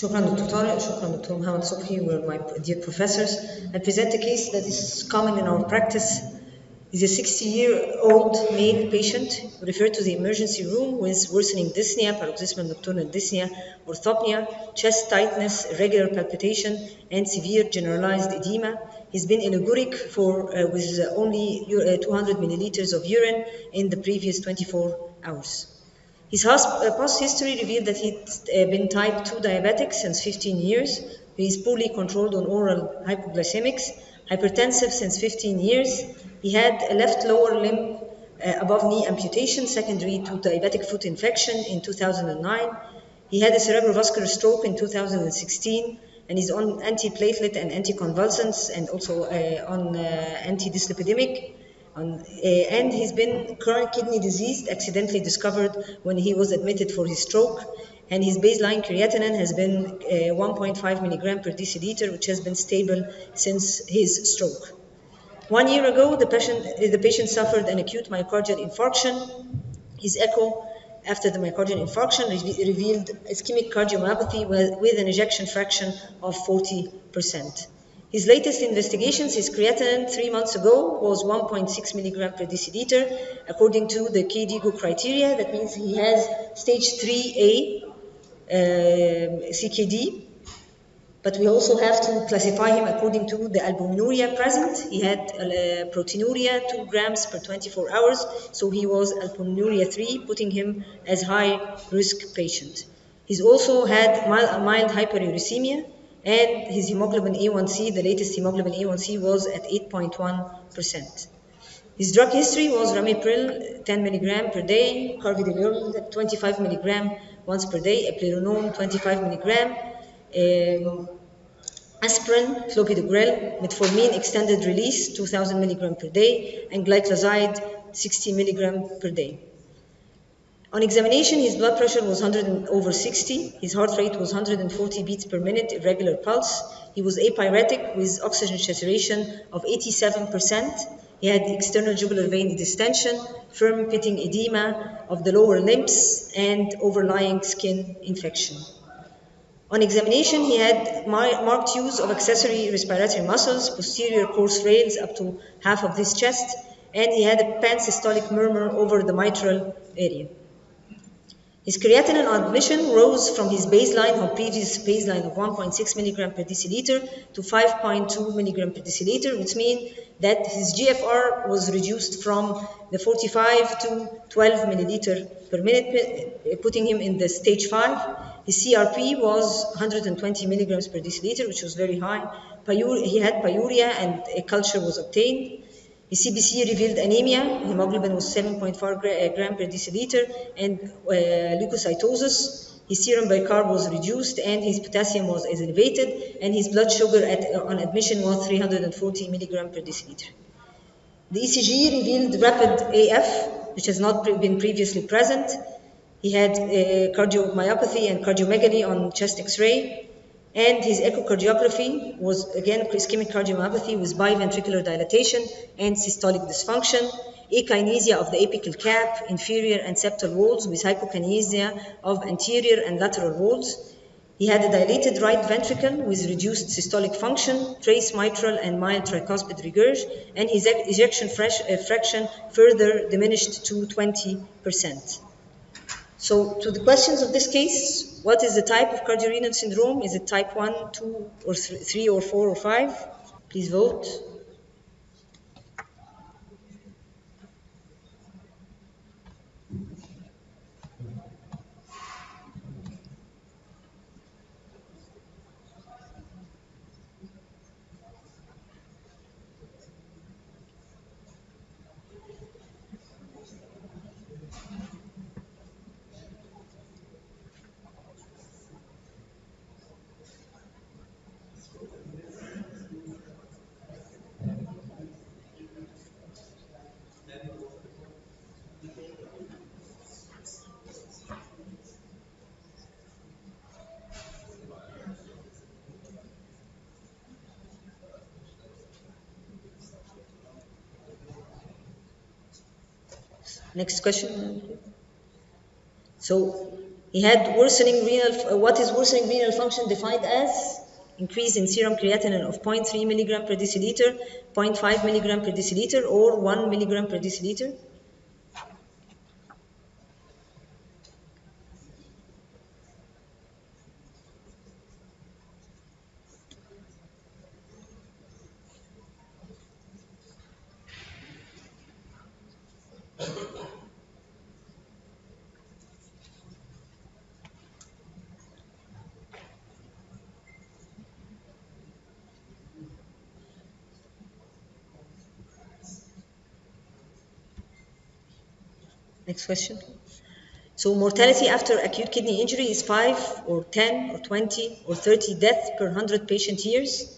شكرا دكتور طارق، شكرا دكتور محمد صبحي were my dear professors. I present a case that is common in our practice. He's a 60-year-old male patient referred to the emergency room with worsening dyspnea, paroxysmal nocturnal dyspnea, orthopnea, chest tightness, irregular palpitation, and severe generalized edema. He's been inoguric with only 200 milliliters of urine in the previous 24 hours. His past history revealed that he'd been type 2 diabetic since 15 years. He is poorly controlled on oral hypoglycemics, hypertensive since 15 years. He had a left lower limb above knee amputation secondary to diabetic foot infection in 2009. He had a cerebrovascular stroke in 2016 and is on antiplatelet and anticonvulsants and also on antidyslipidemic. And he's been chronic kidney disease accidentally discovered when he was admitted for his stroke, and his baseline creatinine has been 1.5 milligram per deciliter, which has been stable since his stroke. 1 year ago, the patient suffered an acute myocardial infarction. His echo after the myocardial infarction revealed ischemic cardiomyopathy with an ejection fraction of 40%. His latest investigations, his creatinine 3 months ago was 1.6 milligram per deciliter. According to the KDIGO criteria, that means he has stage 3A CKD. But we also have to classify him according to the albuminuria present. He had proteinuria 2 grams per 24 hours, so he was albuminuria 3, putting him as high-risk patient. He's also had mild hyperuricemia, and his hemoglobin A1C, the latest hemoglobin A1C, was at 8.1%. His drug history was ramipril 10 milligram per day, carvedilol 25 milligram once per day, eplerenone 25 milligram, aspirin, clopidogrel, metformin extended release 2000 milligram per day, and glyclazide 60 milligram per day. On examination, his blood pressure was 100/60, his heart rate was 140 beats per minute, irregular pulse. He was apyretic with oxygen saturation of 87%. He had external jugular vein distension, firm pitting edema of the lower limbs, and overlying skin infection. On examination, he had marked use of accessory respiratory muscles, posterior coarse rails up to half of this chest, and he had a pansystolic murmur over the mitral area. His creatinine on admission rose from his baseline, or previous baseline of 1.6 milligram per deciliter to 5.2 milligram per deciliter, which means that his GFR was reduced from the 45 to 12 milliliter per minute, putting him in the stage 5. His CRP was 120 milligrams per deciliter, which was very high. He had pyuria and a culture was obtained. His CBC revealed anemia, hemoglobin was 7.4 gram per deciliter, and leukocytosis. His serum bicarb was reduced, and his potassium was elevated, and his blood sugar on admission was 340 milligram per deciliter. The ECG revealed rapid AF, which has not been previously present. He had cardiomyopathy and cardiomegaly on chest X-ray. And his echocardiography was again ischemic cardiomyopathy with biventricular dilatation and systolic dysfunction, akinesia of the apical cap, inferior and septal walls with hypokinesia of anterior and lateral walls. He had a dilated right ventricle with reduced systolic function, trace mitral and mild tricuspid regurg, and his ejection fraction further diminished to 20%. So to the questions of this case, what is the type of cardiorenal syndrome? Is it type 1, 2, or 3, or 4, or 5? Please vote. Next question. So He had worsening renal, what is worsening renal function defined as? Increase in serum creatinine of 0.3 milligram per deciliter, 0.5 milligram per deciliter, or 1 milligram per deciliter. Next question. So mortality after acute kidney injury is 5 or 10 or 20 or 30 deaths per 100 patient years.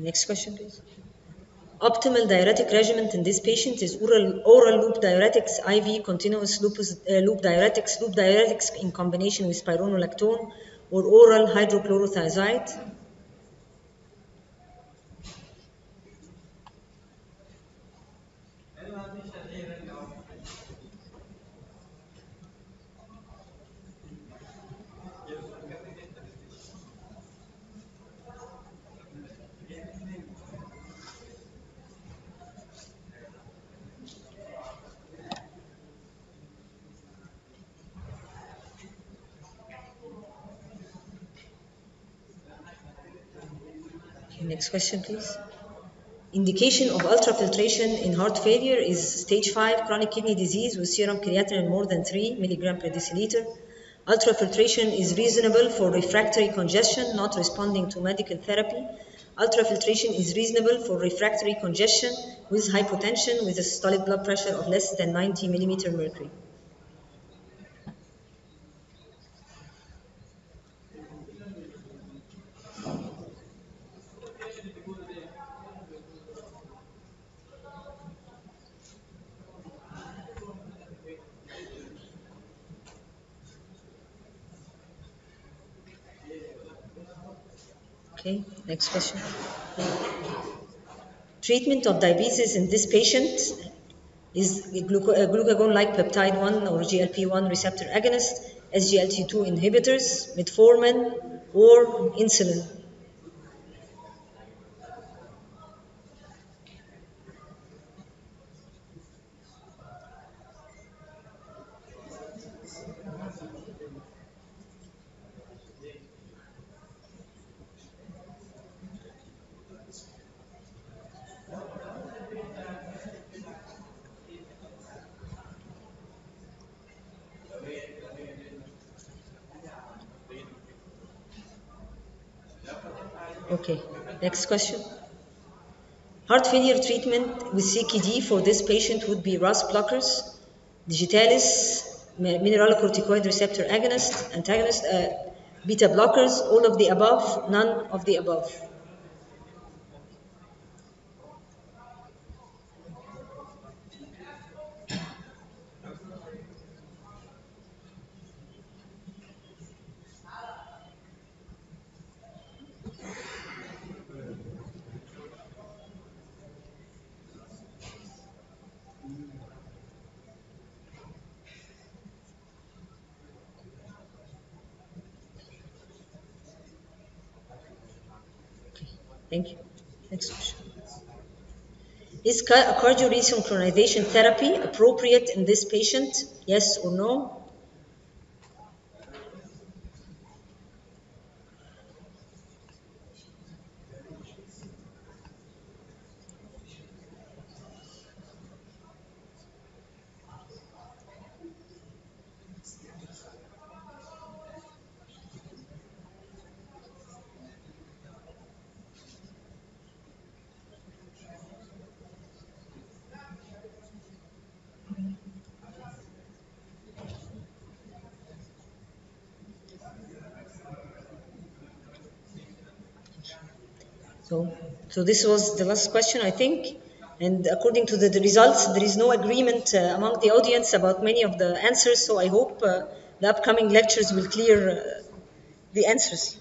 Next question, please. Optimal diuretic regimen in this patient is oral loop diuretics, IV continuous loop diuretics in combination with spironolactone, or oral hydrochlorothiazide. Okay, next question, please. Indication of ultrafiltration in heart failure is stage 5 chronic kidney disease with serum creatinine more than 3 milligram per deciliter. Ultrafiltration is reasonable for refractory congestion not responding to medical therapy. Ultrafiltration is reasonable for refractory congestion with hypotension with a systolic blood pressure of less than 90 millimeter mercury. Okay, next question. Treatment of diabetes in this patient is glucagon-like peptide 1 or GLP-1 receptor agonist, SGLT2 inhibitors, metformin, or insulin. Okay, next question. Heart failure treatment with CKD for this patient would be RAS blockers, digitalis, mineralocorticoid receptor antagonist, beta blockers, all of the above, none of the above. Thank you. Next question. Is cardioresynchronization therapy appropriate in this patient? Yes or no? So this was the last question, I think. And according to the results, there is no agreement among the audience about many of the answers. So I hope the upcoming lectures will clear the answers.